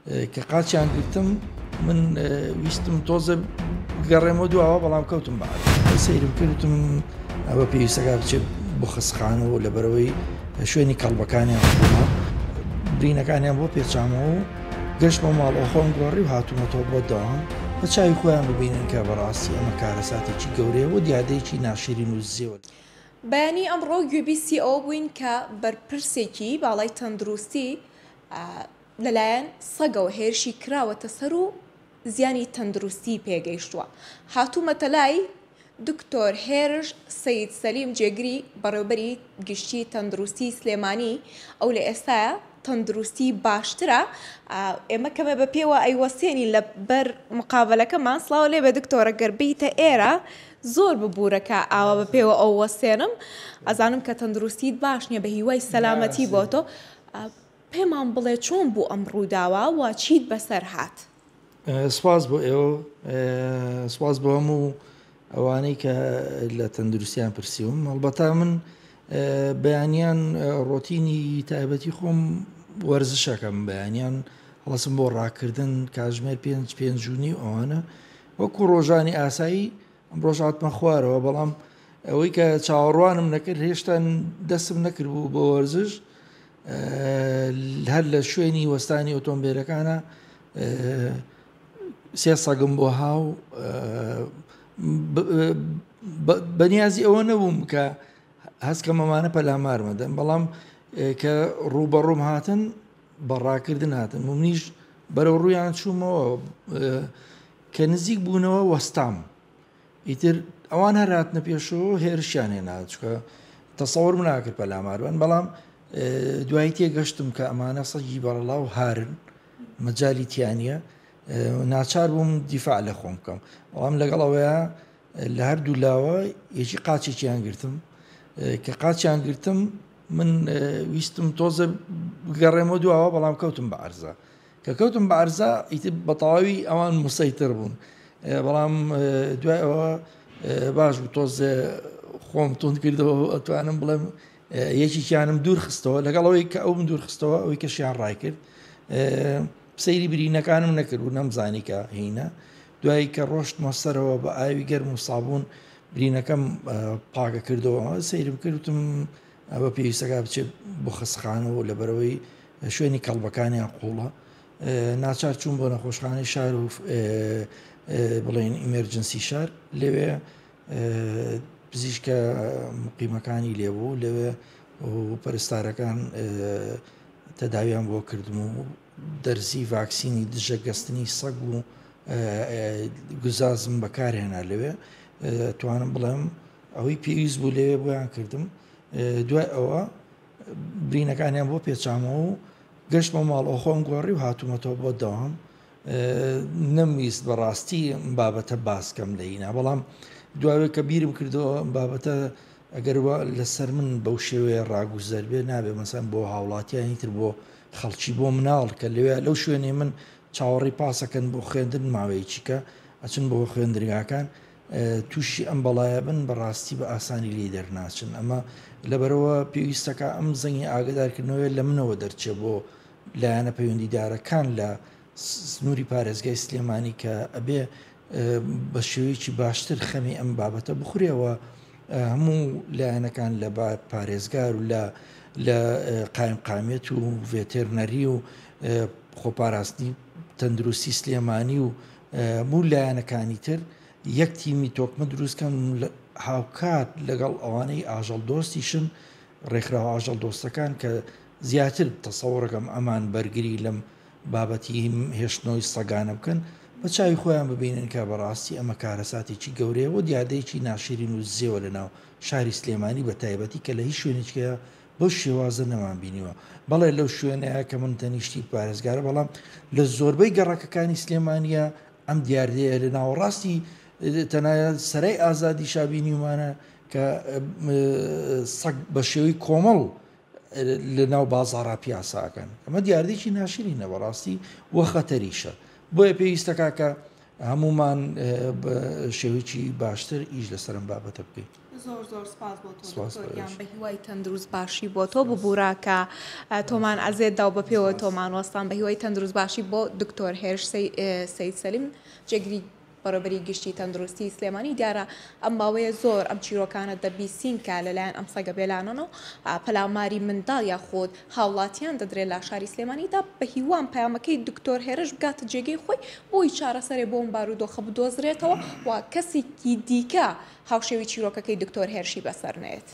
کە قاچیان گرتم من ویستم تۆزە گەڕێمەوە دوواوە بەڵام کەوتم بەعاد سەیرم کردتم ئەوە پێویستەکە بچێت بۆ خستخانەوە لەبەرەوەی شوێنی کەڵبەکانیان بوومە برینەکانیان بۆ پێچامەوە و گەشتمە ماڵەوە خۆم گۆڕی و هاتوومەتەوە بۆ داوام بە چاوی خۆیان ببینن کە بەڕاستی ئەمە کارە ساتێکی گەورەیە و دیادەیەکی ناشرین و زێوە. بەیانی ئەمڕۆ گوێبیستی ئەوە بووین کە بەرپرسێکی باڵای تەندروستی لەلایەن سەگەوە هێرشی کراوەتە سەر و زیانی تەندروستی پێگەیشتووە. هاتوومەتە لای دکتۆر هێرش سەید سەلیم جێگری بەڕێوەبەری گشتی تەندروستی سلێمانی ئەو لە ئێستاە تەندروستی باشترە ئێمە کەمە بە پێوە ئەیوەسێنی لە بەر مقابلەکەمان سڵاو لێ بە دکتۆرە گەربیتە ئێرە زۆر ببوورەکە ئاوا بە پێوە ئەو وەسێنم ئەزانم کە تەندروستیت باش نییە بە هیوای سەلامەتی بۆ تۆ پێمان بڵێ چۆن بوو ئەم ڕووداوە و چیت بەسەر هات. سپاس بۆ ئێوە سپاس بۆ هەموو ئەوانەی کە لە تەندروستیان پرسیوم هەڵبەتا من بەیانیان ڕۆتینی تایبەتی خۆم وەرزشەکەم بەیانیان هەڵسم بۆ ڕاکردن کاتژمێر 5:05 ئەوانە وەکو ڕۆژانی ئاسایی ئەم ڕۆژاتمە خوارەوە بەڵام ئەوەی کە چاوەڕوانم نەکرد هێشتا دەستم نەکرد بوو بۆ وەرزش هەر لە شوێنی وەستانی ئۆتۆمبیلەکانە سێ سەگم بۆ هاو بەنیازی ئەوە نەبووم کە هەستکە مەمانە پەلامارمەدەن بەڵام کە ڕوبەڕووم هاتن بەڕاکردن هاتن و منیش بەرەو ڕوویان چوومەوە کە نزیک بوونەوە وەستام ئیتر ئەوان هەراتنە پێشەوە هێرشیان هێنا چکە تەسەوڕم ناکرد پەلاماربن بەڵام دوایی تێگەشتم کە ئەمانە سەگی بەڕەڵاو هارن مەجای تیانە ناچار بووم دیفاع لە خۆم بکەم بەڵام لەگەڵەوەیە لە هەردوو لاوە یەکی قاچێکیان گرتم کە قاچیان گرتم من ویستم تۆزە گەڕێمەوە دوواوە بەڵام کەوتم بە عەرزە کە کەوتم بە عەرزە ئیتر بە تەواوی ئەوان مسەیتر بوون بەڵام دوای ئەوە باش بوو تۆزە خۆم تون کردەوە ئەتوانم بڵێم یەکێکیانم دوور خستەوە لەگەڵەوەی کە ئەوم دوور خستەوە ئەوەی کەشیان ڕای کرد سەیری برینەکانم نەکرد و نەمزانی کە هینە دوایی کە ڕۆشتمە سەرەوە بە ئاوی گەرم و سابوون برینەکەم پاکە کردەوە سەیرم کردوتم ئەوە پێویستەکە بچێت بۆ خستخانەوە لەبەرەوەی شوێنی کەڵبەکانیان قوڵە ناچار چوون بۆ نەخۆشخانەی شار و بڵێن ئیمەرجنسی شار لەوێ پزیشکە مقیمەکانی لێبوو لەوێ و پەرستارەکان تەداویان بۆ کردم و دەرزی ڤاکسینی دژە گەستنی سەگ و گوزازم بەکارهێنا لەوێ توانم بڵێم ئەوەی پێویست بوو لەوێ بۆیان کردم دوای ئەوە برینەکانیان بۆ پێچامەوە و گەشتمە ماڵەوە خۆم گۆڕی و هاتوومەتەوە بۆ داوام نەمویست بەڕاستی بابەتە باسکەم لەینا بەڵام دوایە کە بیرم کردەوە بابەتە ئەگەر لەسەر من بەو شێوەیە ڕاگوزەر بێ نابێ مەسەن بۆ هاوڵاتیانی تر بۆ خەڵکی بۆ مناڵ کە لەوێ لەو شوێنێ من چاوەڕی پاسەکەن بۆ خوێندن ماوەیەکی کە ئەچن بۆ خوێندرگاکان تووشی ئەم بەڵایە بن بەڕاستی بە ئاسانی لێ دەرناچن ئەمە لەبەرەوە پێویستەکە ئەم زەنگی ئاگدارکردنەوەی لە منەوە دەرچێت بۆ لایەنە پەیوەندیدارەکان لە سنووری پارێزگای سلێمانی کە ئەبێ بە شێوەیەکی باشتر خەمی ئەم بابەتە بخورێەوە هەموو لایەنەکان لە پارێزگار و لە قایمقامێت و ڤێتێرنەری و خۆپاراستنی تەندروستی سلێمانی و هەموو لایەنەکانی تر یەک تیمی تۆکمە دروستکەن هاوکات لەگەڵ ئەوانەی ئاژەڵ دۆستیشن ڕێکخراوە ئاژەڵ دۆستەکان کە زیاتر تەسەوڕەکەم ئەمان بەرگری لەم بابەتی هێشتنەوەی سەگانە بکەن بە چاوی خۆیان ببینن کە بەڕاستی ئەمە کارەساتێکی گەورەیە و دیادەیەکی ناشرین و زێوە لەناو شاری سلێمانی بە تایبەتی کە لە هیچ شوێنێکەیە بۆ شێوازە نەمان بینیوە بەڵێ لەو شوێنەیە کە من تەنیشتی پارێزگارە بەڵام لە زۆربەی گەڕەکەەکانی سلێمانیە ئەم دیاردەیە لە ناوەڕاستی تەنایە سەرای ئازادی شابینی ومانە کە سەگ بە شێوەی کۆمەڵ لە ناو بازاڕا پیاساکەن ئەمە دیاردێکی ناشرینە بەڕاستی وە خەتەریشە بۆیە پێویستەکە کە هەمومان شێوەیەکی باشتر ئیش لەسەرم بابەتە بکەین. زۆر سپاس بۆ سپاس تۆیان بەخێر. بە هیوای تەندروست باشی بۆ تۆ ببوورا کە تۆمان ئەزێتدا و بە پێوە تۆمان وەستان بە هیوای تەندروست باشی بۆ دکتۆر هێرش سەید سەلیم جێگری بەڕێبەری گشتی تەندروستی سلێمانی دیارە ئەم باوەیە زۆر ئەم چیرۆکانە دەبیسین کە لەلایەن ئەم سەگە بێلانەوە پەلاماری منداڵ یاخۆت هاوڵاتیان دەدرێت لە شاری سلێمانیدا بە هیوان پەیامەکەی دکتۆر هێرش بگاتە جێگەی خۆی بۆی چارەسەرێ بۆ بارودۆخە بدۆزرێتەوە و کەسێکی دیکە هاوشێوی چیرۆکەکەی دکتۆر هێرشی بەسەر نێت.